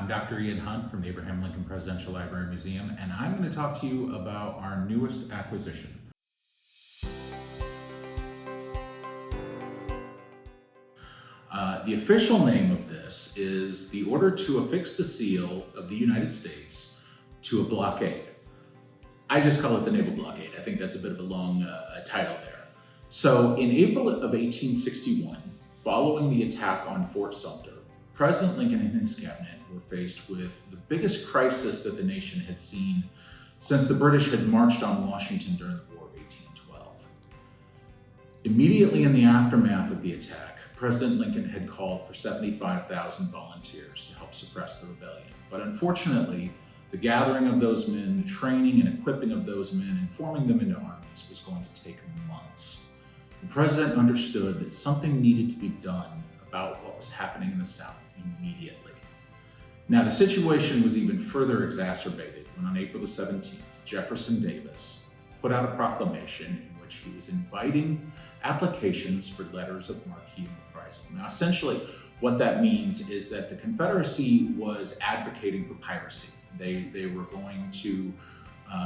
I'm Dr. Ian Hunt from the Abraham Lincoln Presidential Library Museum, and I'm going to talk to you about our newest acquisition. The official name of this is the order to affix the seal of the United States to a blockade. I just call it the Naval Blockade. I think that's a bit of a long title there. So in April of 1861, following the attack on Fort Sumter, President Lincoln and his cabinet were faced with the biggest crisis that the nation had seen since the British had marched on Washington during the War of 1812. Immediately in the aftermath of the attack, President Lincoln had called for 75,000 volunteers to help suppress the rebellion. But unfortunately, the gathering of those men, the training and equipping of those men, and forming them into armies was going to take months. The president understood that something needed to be done about what was happening in the South immediately. Now, the situation was even further exacerbated when on April the 17th, Jefferson Davis put out a proclamation in which he was inviting applications for letters of marque and reprisal. Now, essentially, what that means is that the Confederacy was advocating for piracy. They were going to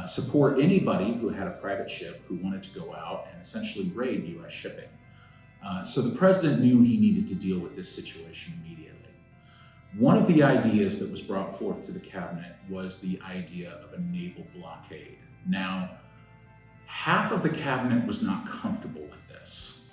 support anybody who had a private ship who wanted to go out and essentially raid U.S. shipping. So the president knew he needed to deal with this situation immediately. One of the ideas that was brought forth to the cabinet was the idea of a naval blockade. Now, half of the cabinet was not comfortable with this.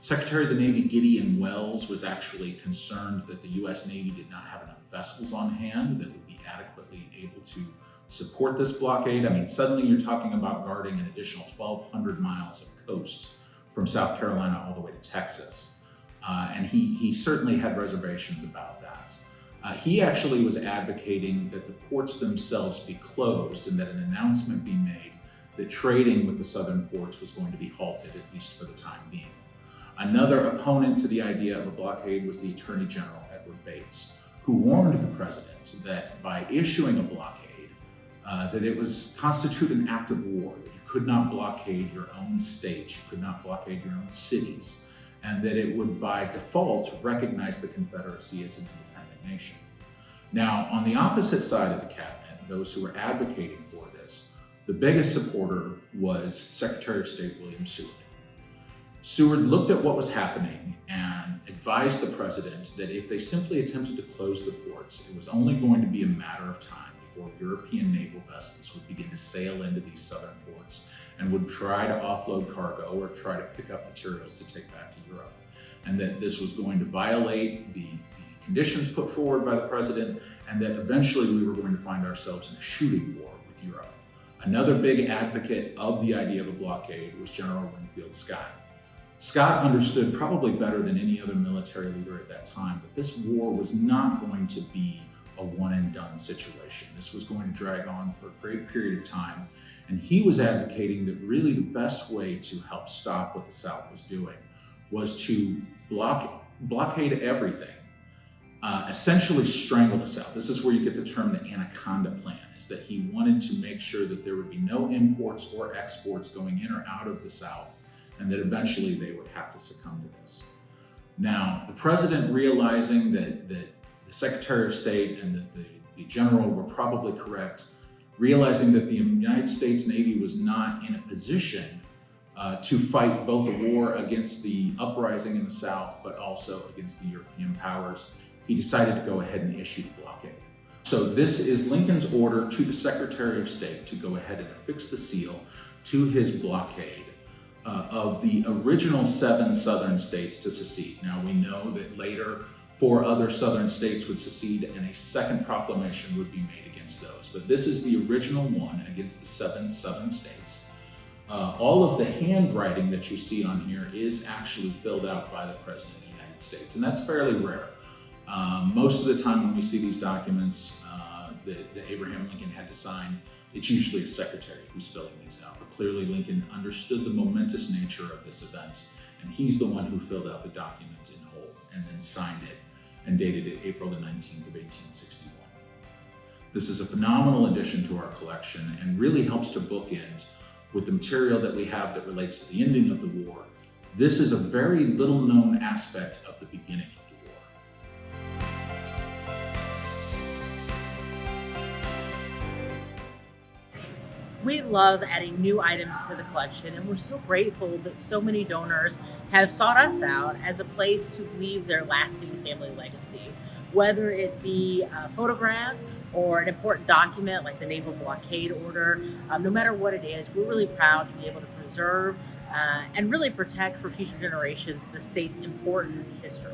Secretary of the Navy Gideon Welles was actually concerned that the U.S. Navy did not have enough vessels on hand that would be adequately able to support this blockade. I mean, suddenly you're talking about guarding an additional 1,200 miles of coast from South Carolina all the way to Texas. And he certainly had reservations about that. He actually was advocating that the ports themselves be closed and that an announcement be made that trading with the southern ports was going to be halted, at least for the time being. Another opponent to the idea of a blockade was the Attorney General, Edward Bates, who warned the president that by issuing a blockade, that it was constitute an act of war, that you could not blockade your own state, you could not blockade your own cities, and that it would by default recognize the Confederacy as an independent nation. Now, on the opposite side of the cabinet, those who were advocating for this, the biggest supporter was Secretary of State William Seward. Seward looked at what was happening and advised the president that if they simply attempted to close the ports, it was only going to be a matter of time before European naval vessels would begin to sail into these southern ports and would try to offload cargo or try to pick up materials to take back to Europe. And that this was going to violate the conditions put forward by the president, and that eventually we were going to find ourselves in a shooting war with Europe. Another big advocate of the idea of a blockade was General Winfield Scott. Scott understood probably better than any other military leader at that time that this war was not going to be a one and done situation. This was going to drag on for a great period of time. And he was advocating that really the best way to help stop what the South was doing was to blockade everything, essentially strangle the South. This is where you get the term the Anaconda Plan, is that he wanted to make sure that there would be no imports or exports going in or out of the South, and that eventually they would have to succumb to this. Now, the president, realizing that the Secretary of State and that the general were probably correct, realizing that the United States Navy was not in a position to fight both a war against the uprising in the South, but also against the European powers, he decided to go ahead and issue the blockade. So this is Lincoln's order to the Secretary of State to go ahead and affix the seal to his blockade of the original 7 southern states to secede. Now, we know that later 4 other southern states would secede and a second proclamation would be made against those. But this is the original one against the 7 southern states. All of the handwriting that you see on here is actually filled out by the President of the United States, and that's fairly rare. Most of the time when we see these documents that Abraham Lincoln had to sign, it's usually a secretary who's filling these out. But clearly Lincoln understood the momentous nature of this event, and he's the one who filled out the document in whole and then signed it and dated it April the 19th of 1861. This is a phenomenal addition to our collection and really helps to bookend with the material that we have that relates to the ending of the war. This is a very little known aspect of the beginning of the war. We love adding new items to the collection, and we're so grateful that so many donors have sought us out as a place to leave their lasting family legacy. Whether it be a photograph or an important document like the Naval Blockade order, no matter what it is, we're really proud to be able to preserve and really protect for future generations the state's important history.